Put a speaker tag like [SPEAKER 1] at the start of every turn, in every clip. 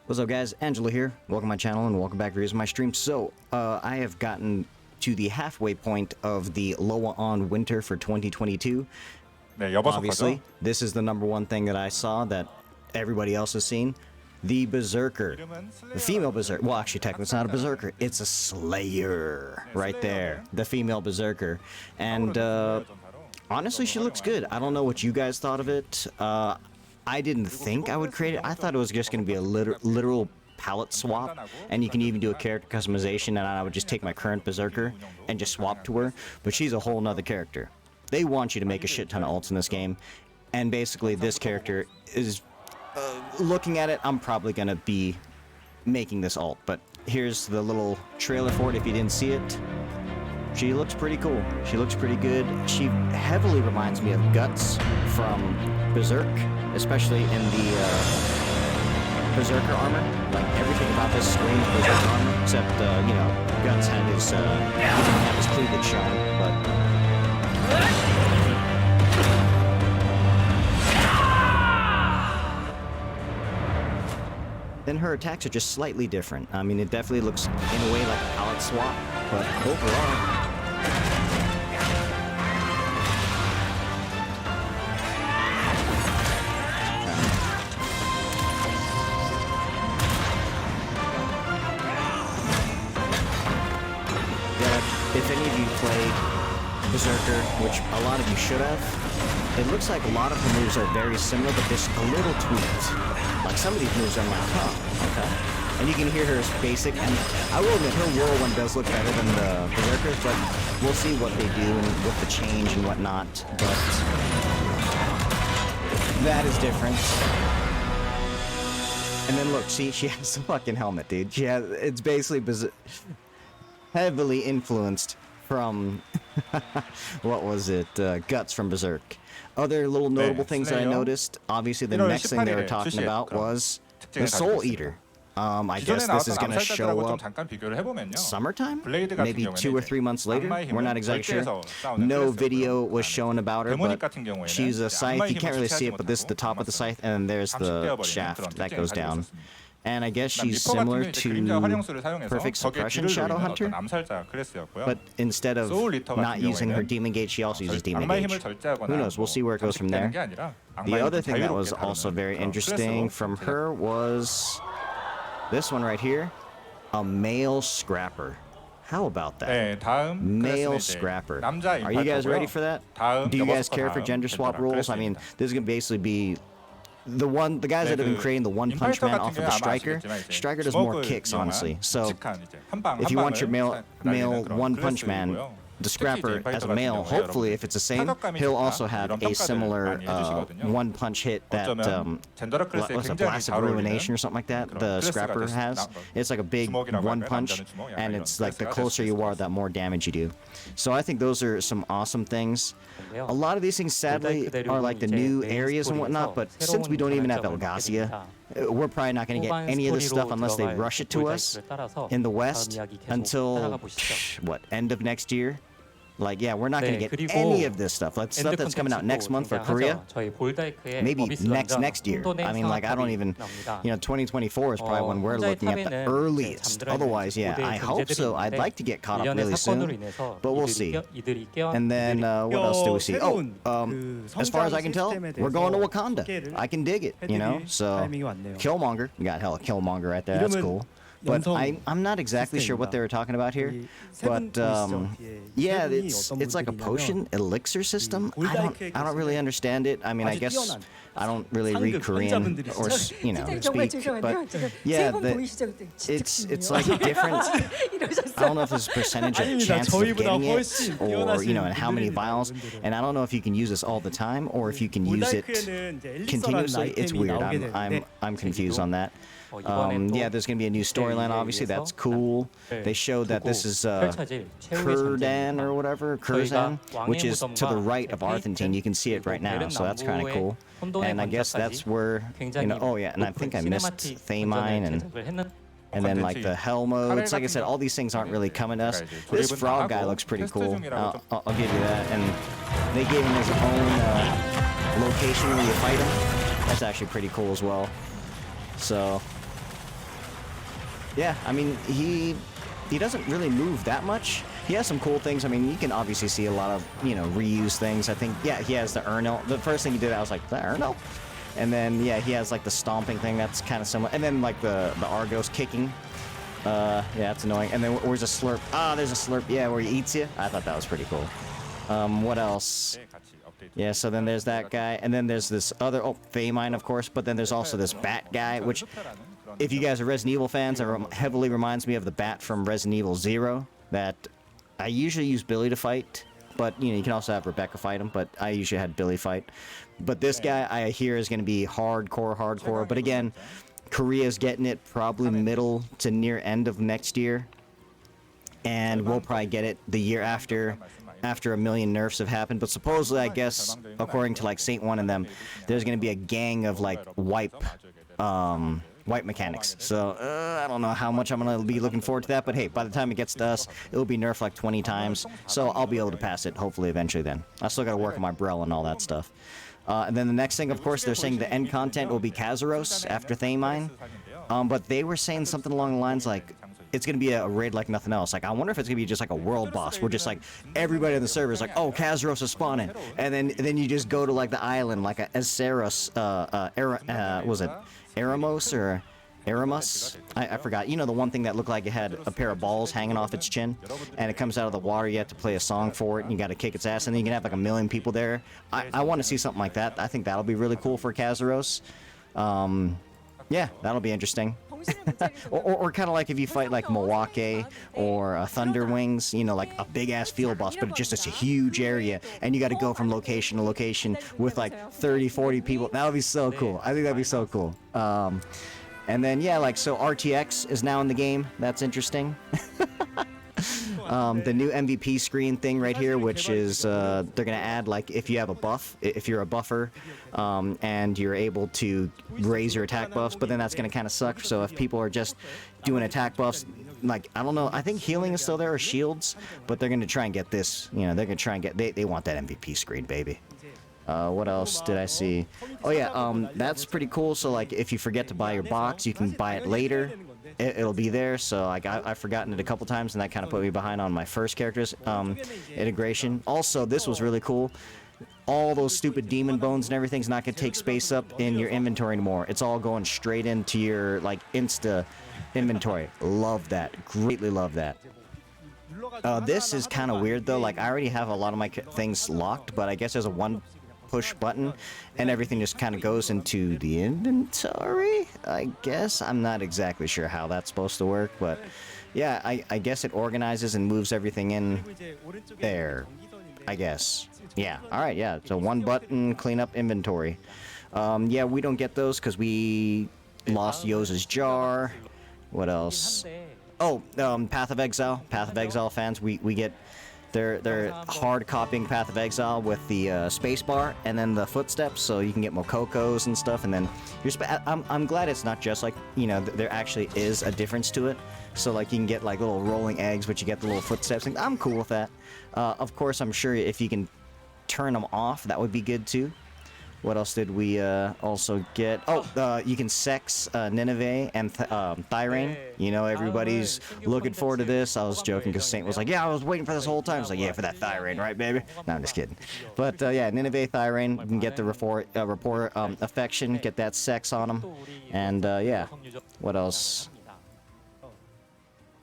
[SPEAKER 1] What's up guys, Angelo here, welcome to my channel and welcome back to my stream. So, I have gotten to the halfway point of the LOA on Winter for 2022. Obviously, this is the #1 thing that I saw that everybody else has seen. The Berserker. The female Berserker. Well, actually, technically, it's not a Berserker. It's a Slayer. Right there. The female Berserker. And, honestly, she looks good. I don't know what you guys thought of it. I didn't think I would create it. I thought it was just going to be a literal palette swap, and you can even do a character customization, and I would just take my current Berserker and just swap to her, but she's a whole nother character. They want you to make a shit ton of ults in this game, and basically this character is, looking at it, I'm probably going to be making this ult, but here's the little trailer for it if you didn't see it. She looks pretty cool. She looks pretty good. She heavily reminds me of Guts from Berserk, especially in the Berserker armor. Like, everything about this screams Berserker armor, except, you know, Guts had his, he didn't have his cleavage shown, but... Then her attacks are just slightly different. I mean, it definitely looks, in a way, like a palette swap, but overall... If any of you played Berserker, which a lot of you should have, it looks like a lot of the moves are very similar, but just a little tweaked. Like, some of these moves are like, huh, okay. And you can hear her as basic, and I will admit, her whirlwind does look better than the Berserkers, but we'll see what they do and with the change and whatnot, but that is different. And then look, she has a fucking helmet, dude. It's basically heavily influenced from, what was it, Guts from Berserk. Other little notable things that I noticed, obviously the next thing they were talking about was the Soul Eater. I guess this is going to show up summertime? Maybe 2 or 3 months later? We're not exactly sure. No video was shown about her, but she's a scythe. You can't really see it, but this is the top of the scythe, and there's the shaft that goes down. And I guess she's similar to Perfect Suppression Shadow Hunter, but instead of not using her Demon Gauge, she also uses Demon Gauge. Who knows, we'll see where it goes from there. The other thing that was also very interesting from her was this one right here, a male Scrapper. How about that? Male Scrapper. Are you guys ready for that? Do you guys care for gender swap rules? I mean, this is going to basically be the guys that have been creating the One Punch Man off of the Striker. Striker does more kicks, honestly. So if you want your male One Punch Man, the Scrapper as a male, hopefully if it's the same, he'll also have a similar one punch hit that what's a Blast of Ruination or something like that the Scrapper has. It's like a big one punch, and it's like the closer you are, that more damage you do. So I think those are some awesome things. A lot of these things sadly are like the new areas and whatnot, but since we don't even have Elgasia, we're probably not going to get any of this stuff unless they rush it to us in the West until, what, end of next year? Like, yeah, we're not going to get any of this stuff. Like, stuff that's coming out next month for Korea, maybe next year. I mean, like, I don't even, you know, 2024 is probably when we're looking at the earliest. Otherwise, yeah, I hope so. I'd like to get caught up really soon, but we'll see. And then, what else do we see? Oh, as far as I can tell, we're going to Wakanda. I can dig it, you know? So, Killmonger. We got hella Killmonger right there. That's cool. But I'm not exactly sure what they were talking about here. But yeah, it's like a potion elixir system. I don't really understand it. I mean, I guess I don't really read Korean or, you know, speak. But yeah, it's like different. I don't know if there's a percentage of chances of getting it, or, you know, and how many vials. And I don't know if you can use this all the time or if you can use it continuously. It's weird. I'm confused on that. Yeah, there's going to be a new storyline, obviously. That's cool. They showed that this is Kurdan or whatever, Kurzan, which is to the right of Arthentine. You can see it right now, so that's kind of cool. And I guess that's where, you know, oh yeah, and I think I missed Thamine and then like the hell modes. Like I said, all these things aren't really coming to us. This frog guy looks pretty cool. I'll give you that. And they gave him his own location where you fight him. That's actually pretty cool as well. So yeah, I mean, he doesn't really move that much. He has some cool things. I mean, you can obviously see a lot of, you know, reused things. I think, yeah, he has the Urnal. The first thing he did, I was like, the Urnal? And then, yeah, he has, like, the stomping thing that's kind of similar. And then, like, the Argos kicking. Yeah, that's annoying. And then where's a slurp? Ah, there's a slurp, yeah, where he eats you. I thought that was pretty cool. What else? Yeah, so then there's that guy, and then there's this other, oh, Famine, of course, but then there's also this Bat guy, which, if you guys are Resident Evil fans, it heavily reminds me of the Bat from Resident Evil 0, that I usually use Billy to fight, but, you know, you can also have Rebecca fight him, but I usually had Billy fight. But this guy, I hear, is going to be hardcore, but again, Korea's getting it probably middle to near end of next year, and we'll probably get it the year after a million nerfs have happened. But supposedly, I guess, according to like Saint One and them, there's gonna be a gang of like wipe mechanics. So I don't know how much I'm gonna be looking forward to that, but hey, by the time it gets to us, it'll be nerfed like 20 times, so I'll be able to pass it hopefully eventually. Then I still gotta work on my Brel and all that stuff. And then the next thing, of course, they're saying the end content will be Kazaros after Thamine, but they were saying something along the lines like, it's going to be a raid like nothing else. Like, I wonder if it's going to be just like a world boss where just like everybody on the server is like, oh, Kazaros is spawning. And then you just go to like the island, like a Azeros, was it Eremos or Eramus? I forgot. You know, the one thing that looked like it had a pair of balls hanging off its chin, and it comes out of the water. You have to play a song for it, and you got to kick its ass, and then you can have like a million people there. I want to see something like that. I think that'll be really cool for Kazaros. Yeah, that'll be interesting. or kind of like if you fight like Milwaukee or Thunder Wings, you know, like a big ass field boss, but just it's a huge area, and you got to go from location to location with like 30, 40 people. That would be so cool. I think that'd be so cool. And then yeah, like so RTX is now in the game. That's interesting. The new MVP screen thing right here, which is they're gonna add like if you have a buff, if you're a buffer, and you're able to raise your attack buffs, but then that's gonna kind of suck. So if people are just doing attack buffs, like I don't know, I think healing is still there or shields, but they're gonna try and get this. You know, they're gonna try and get they want that MVP screen, baby. What else did I see? Oh yeah, that's pretty cool. So like if you forget to buy your box, you can buy it later. It'll be there. So like I've forgotten it a couple times, and that kind of put me behind on my first character's integration. Also, this was really cool. All those stupid demon bones and everything's not gonna take space up in your inventory anymore. It's all going straight into your like Insta inventory. Love that. Greatly love that. This is kind of weird though. Like I already have a lot of my things locked, but I guess there's a one push button and everything just kind of goes into the inventory, I guess. I'm not exactly sure how that's supposed to work, but yeah, I guess it organizes and moves everything in there, I guess. Yeah, alright, yeah, so one button, clean up inventory. Yeah, we don't get those because we lost Yoza's jar. What else? Oh, Path of Exile. Path of Exile fans, we get they're hard copying Path of Exile with the spacebar and then the footsteps, so you can get Mokokos and stuff. And then I'm glad it's not just like, you know, there actually is a difference to it. So like you can get like little rolling eggs, but you get the little footsteps. And I'm cool with that. Of course, I'm sure if you can turn them off, that would be good too. What else did we also get? Oh, you can sex Nineveh and Thyrane. You know, everybody's looking forward to this. I was joking because Saint was like, yeah, I was waiting for this whole time. I was like, yeah, for that Thyrane, right, baby? No, I'm just kidding. But yeah, Nineveh, Thyrane, you can get the rapport affection, get that sex on them. And yeah, what else?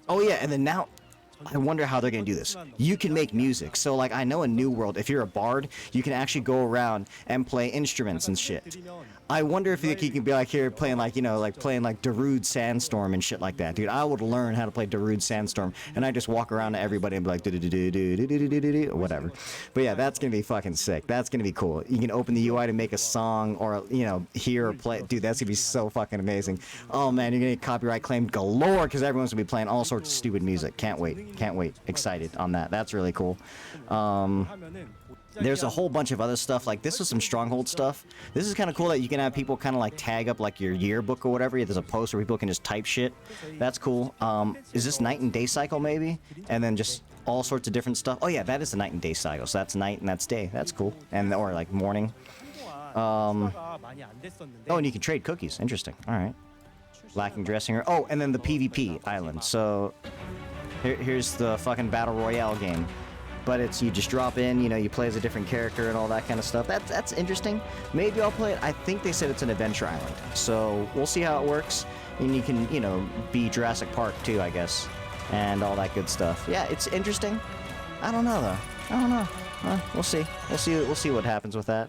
[SPEAKER 1] Oh yeah, and then now, I wonder how they're gonna do this. You can make music. So like I know in New World, if you're a bard, you can actually go around and play instruments and shit. I wonder if you can be like here playing like, you know, like playing like Darude Sandstorm and shit like that, dude. I would learn how to play Darude Sandstorm, and I just walk around to everybody and be like or whatever. But yeah, that's gonna be fucking sick. That's gonna be cool. You can open the UI to make a song or, you know, hear or play. Dude, that's gonna be so fucking amazing. Oh man, you're gonna get copyright claimed galore because everyone's gonna be playing all sorts of stupid music. Can't wait. Can't wait. Excited on that. That's really cool. There's a whole bunch of other stuff. Like this was some Stronghold stuff. This is kind of cool that you can have people kind of like tag up like your yearbook or whatever. There's a post where people can just type shit. That's cool. Is this night and day cycle maybe? And then just all sorts of different stuff. Oh yeah, that is the night and day cycle. So that's night and that's day. That's cool. And or like morning. Oh, and you can trade cookies. Interesting. All right. Lacking dressing room. Oh, and then the PvP island. So here's the fucking battle royale game. But it's, you just drop in, you know, you play as a different character and all that kind of stuff. That's interesting. Maybe I'll play it. I think they said it's an adventure island. So we'll see how it works. And you can, you know, be Jurassic Park too, I guess. And all that good stuff. Yeah, it's interesting. I don't know, though. I don't know. We'll see. We'll see what happens with that.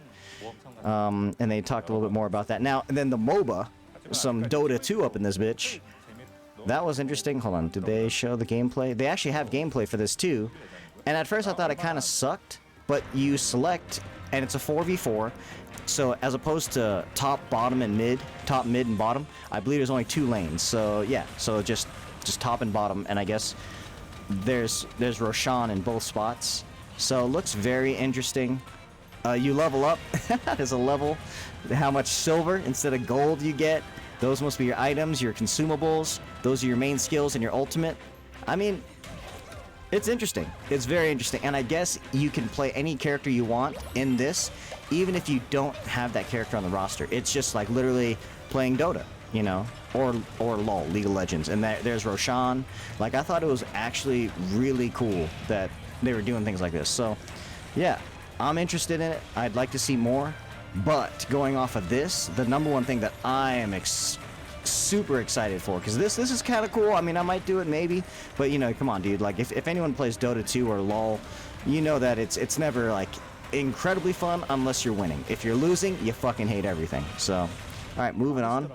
[SPEAKER 1] And they talked a little bit more about that. Now, and then the MOBA. Some Dota 2 up in this bitch. That was interesting. Hold on. Did they show the gameplay? They actually have gameplay for this, too. And at first I thought it kind of sucked, but you select, and it's a 4v4, so as opposed to top, bottom, and mid, top, mid, and bottom, I believe there's only 2 lanes, so yeah, so just top and bottom, and I guess there's Roshan in both spots, so it looks very interesting. You level up, there's a level, how much silver instead of gold you get, those must be your items, your consumables, those are your main skills and your ultimate. I mean, it's interesting. It's very interesting. And I guess you can play any character you want in this, even if you don't have that character on the roster. It's just like literally playing Dota, you know, or LOL, League of Legends. And there's Roshan. Like, I thought it was actually really cool that they were doing things like this. So, yeah, I'm interested in it. I'd like to see more. But going off of this, the number one thing that I am super excited for, because this is kind of cool. I mean, I might do it maybe, but you know, come on, dude. Like, if anyone plays Dota 2 or LOL, you know that it's never like incredibly fun unless you're winning. If you're losing, you fucking hate everything. So, all right, moving on.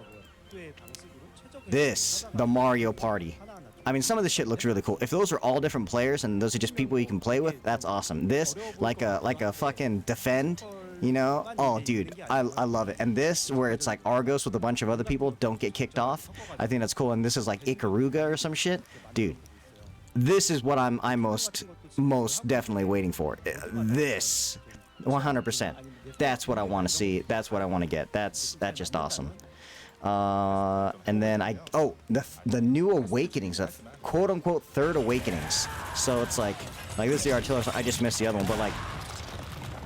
[SPEAKER 1] The Mario Party. I mean, some of the shit looks really cool. If those are all different players and those are just people you can play with, that's awesome. This, like a fucking defend. You know? Oh, dude, I love it. And this, where it's like Argos with a bunch of other people, don't get kicked off. I think that's cool. And this is like Ikaruga or some shit. Dude, this is what I'm most definitely waiting for. This, 100%. That's what I want to see. That's what I want to get. That's just awesome. And then the new awakenings, the quote-unquote third awakenings. So it's like this is the artillery. So I just missed the other one, but like,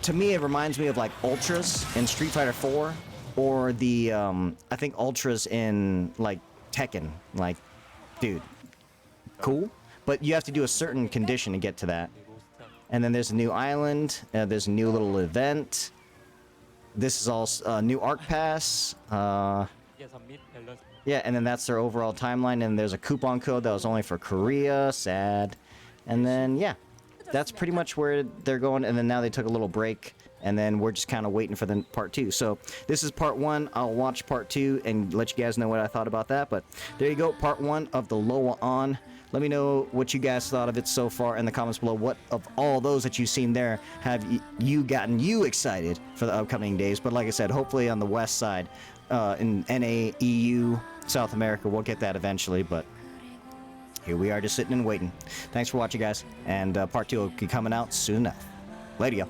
[SPEAKER 1] to me, it reminds me of like Ultras in Street Fighter 4, or the I think Ultras in like Tekken. Like, dude, cool. But you have to do a certain condition to get to that. And then there's a new island. There's a new little event. This is all new Arc Pass. Yeah, and then that's their overall timeline. And there's a coupon code that was only for Korea. Sad. And then yeah. That's pretty much where they're going, and then now they took a little break, and then we're just kind of waiting for the part 2. So this is part 1. I'll watch part 2 and let you guys know what I thought about that. But there you go, part 1 of the LOA On. Let me know what you guys thought of it so far in the comments below. What of all those that you've seen there have you gotten you excited for the upcoming days? But like I said, hopefully on the west side, in NA, EU, South America, we'll get that eventually, but here we are just sitting and waiting. Thanks for watching, guys, and part 2 will be coming out soon enough. Later, y'all.